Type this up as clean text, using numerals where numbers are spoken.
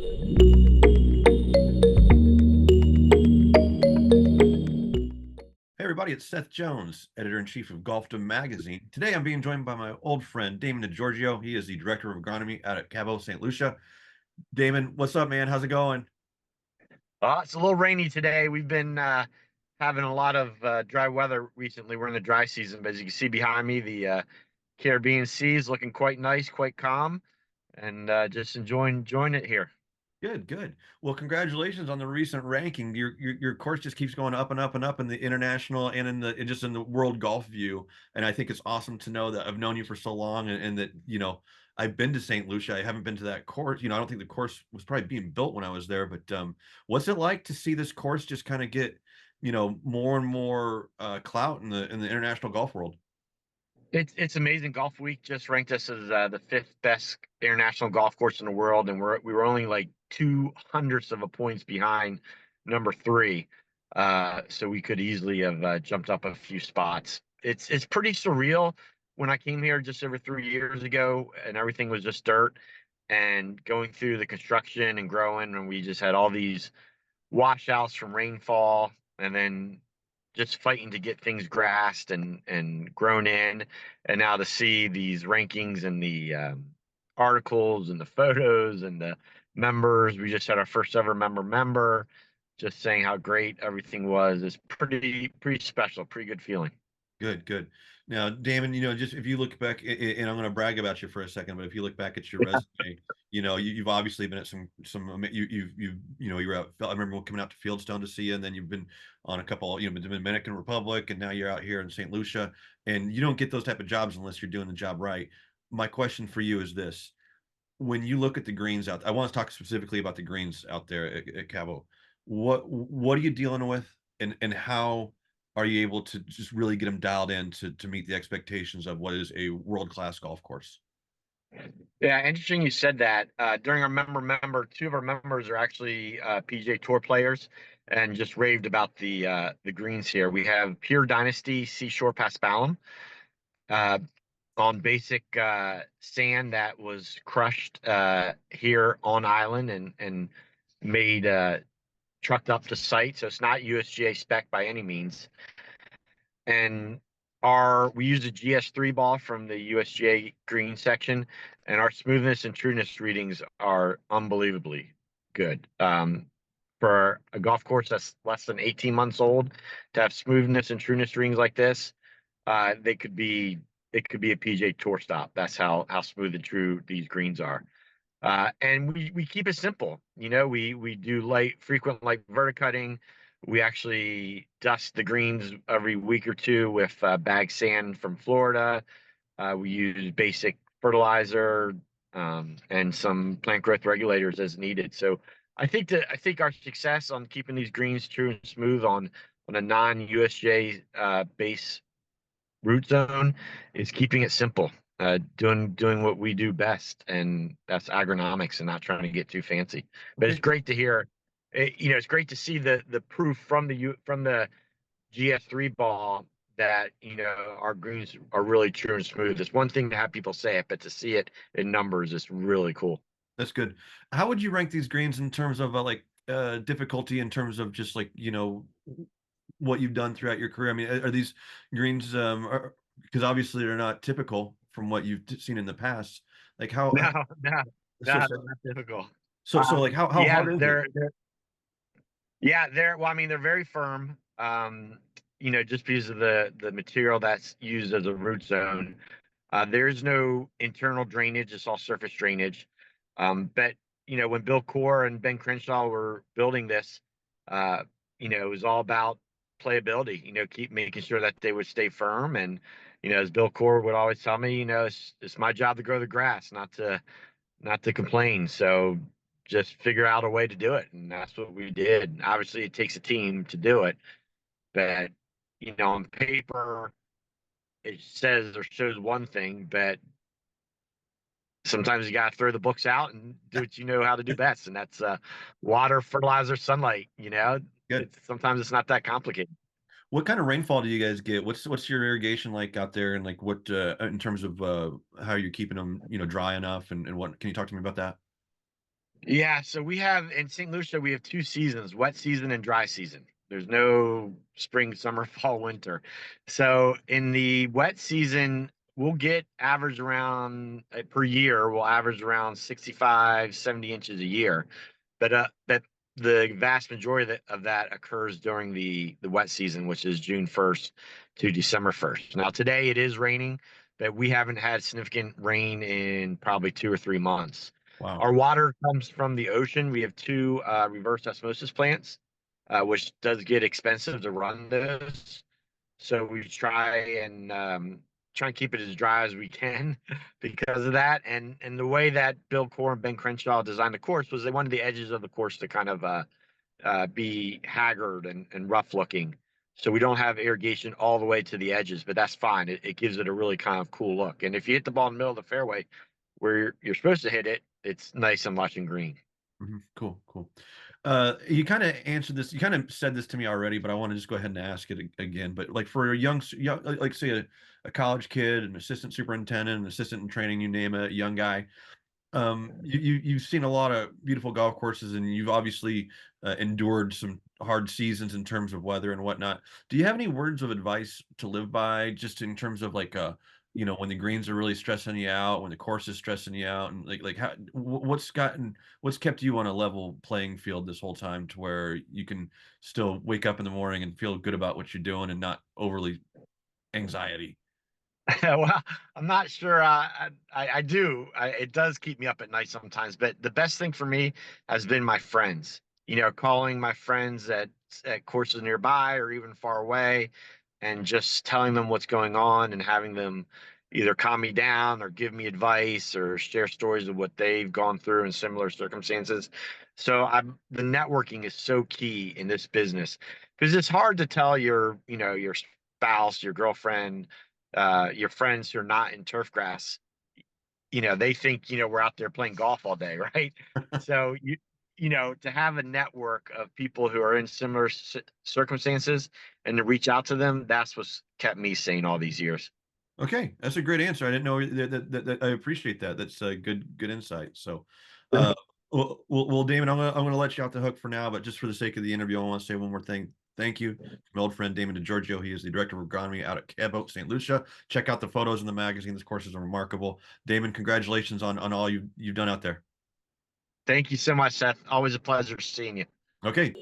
Hey everybody, it's Seth Jones, editor-in-chief of Golfdom magazine. Today I'm being joined by my old friend Damon Di Giorgio. He is the director of agronomy out at Cabot Saint Lucia. Damon, what's up, man? How's it going? It's a little rainy today. We've been having a lot of dry weather recently. We're in the dry season, but as you can see behind me, the Caribbean Sea is looking quite nice, quite calm, and just enjoying it here. Good, good. Well, congratulations on the recent ranking. Your course just keeps going up and up and up in the international and in just in the world golf view. And I think it's awesome to know that I've known you for so long and that I've been to St. Lucia. I haven't been to that course. I don't think the course was probably being built when I was there, but what's it like to see this course just kind of get, more and more clout in the international golf world? It's amazing. Golf Week just ranked us as the fifth best international golf course in the world, and we were only like 200ths of a points behind number three. So we could easily have jumped up a few spots. It's pretty surreal. When I came here just over 3 years ago, and everything was just dirt, and going through the construction and growing, and we just had all these washouts from rainfall, and then just fighting to get things grassed and grown in, and now to see these rankings and the articles and the photos and the members. We just had our first ever member just saying how great everything was. It's pretty special, pretty good feeling. Good, good. Now, Damon, just if you look back, and I'm going to brag about you for a second, but if you look back at your resume, you've obviously been at you were out. I remember coming out to Fieldstone to see you, and then you've been on a couple, the Dominican Republic, and now you're out here in St. Lucia, and you don't get those type of jobs unless you're doing the job right. My question for you is this: when you look at the greens out, I want to talk specifically about the greens out there at Cabo. What are you dealing with, and how are you able to just really get them dialed in to meet the expectations of what is a world-class golf course? Yeah, interesting you said that. During our two of our members are actually PGA Tour players, and just raved about the greens here. We have Pure Dynasty Seashore Paspalum, uh, on basic sand that was crushed here on island and made trucked up to site. So it's not USGA spec by any means. And we use a GS3 ball from the USGA green section, and our smoothness and trueness readings are unbelievably good. For a golf course that's less than 18 months old, to have smoothness and trueness readings like this, they could be it could be a PGA Tour stop. That's how smooth and true these greens are. And we keep it simple. We do frequent light verticutting. We actually dust the greens every week or two with bag sand from Florida. We use basic fertilizer, and some plant growth regulators as needed. So I think our success on keeping these greens true and smooth on a non-USJ base root zone is keeping it simple, doing what we do best, and that's agronomics and not trying to get too fancy. But it's Okay. great to hear. It's great to see the proof from the GS3 ball that our greens are really true and smooth. It's one thing to have people say it, but to see it in numbers is really cool. That's good. How would you rank these greens in terms of difficulty, in terms of just what you've done throughout your career? I mean, are these greens because obviously they're not typical from what you've seen in the past. Like how No, no, so no, so not difficult. so like how Yeah, hard is it? they're well, I mean, they're very firm. Just because of the material that's used as a root zone. There's no internal drainage; it's all surface drainage. But when Bill Core and Ben Crenshaw were building this, uh, it was all about playability. Keep making sure that they would stay firm. And as Bill Core would always tell me, it's my job to grow the grass, not to complain. So just figure out a way to do it, and that's what we did. Obviously, it takes a team to do it, but on paper it says or shows one thing, but sometimes you got to throw the books out and do what you know how to do best, and that's water, fertilizer, sunlight. Good. Sometimes it's not that complicated. What kind of rainfall do you guys get? What's your irrigation like out there, and like what in terms of how you're keeping them, dry enough, and what can you talk to me about that? Yeah, so we have in St. Lucia, we have two seasons, wet season and dry season. There's no spring, summer, fall, winter. So in the wet season, we'll get average around per year, we'll average around 65, 70 inches a year. But the vast majority of that occurs during the wet season, which is June 1st to December 1st. Now today it is raining, but we haven't had significant rain in probably 2 or 3 months. Wow. Our water comes from the ocean. We have two reverse osmosis plants, which does get expensive to run those. So we try and keep it as dry as we can because of that. And the way that Bill Core and Ben Crenshaw designed the course was they wanted the edges of the course to kind of be haggard and rough looking. So we don't have irrigation all the way to the edges, but that's fine. It gives it a really kind of cool look. And if you hit the ball in the middle of the fairway where you're supposed to hit it, it's nice and lush and green. Cool, cool. You kind of answered this. You kind of said this to me already, but I want to just go ahead and ask it again. But like for a young like say a college kid, an assistant superintendent, an assistant in training, you name it, a young guy. You've seen a lot of beautiful golf courses, and you've obviously endured some hard seasons in terms of weather and whatnot. Do you have any words of advice to live by, just in terms of like when the greens are really stressing you out, when the course is stressing you out, and like what's kept you on a level playing field this whole time to where you can still wake up in the morning and feel good about what you're doing and not overly anxiety? Well, I'm not sure. I do. It does keep me up at night sometimes. But the best thing for me has been my friends. Calling my friends at courses nearby or even far away, and just telling them what's going on and having them either calm me down or give me advice or share stories of what they've gone through in similar circumstances. So the networking is so key in this business because it's hard to tell your spouse, your girlfriend, your friends who are not in turf grass, they think, we're out there playing golf all day, right? So to have a network of people who are in similar circumstances and to reach out to them, that's what's kept me sane all these years. Okay, that's a great answer. I didn't know that I appreciate that. That's a good insight. So, Mhm. uh, well, Damon, I'm gonna let you off the hook for now, but just for the sake of the interview, I want to say one more thing. Thank you to my old friend Damon Di Giorgio. He is the director of agronomy out at Cabot Saint Lucia. Check out the photos in the magazine. This course is remarkable. Damon, congratulations on all you've done out there. Thank you so much, Seth. Always a pleasure seeing you. Okay.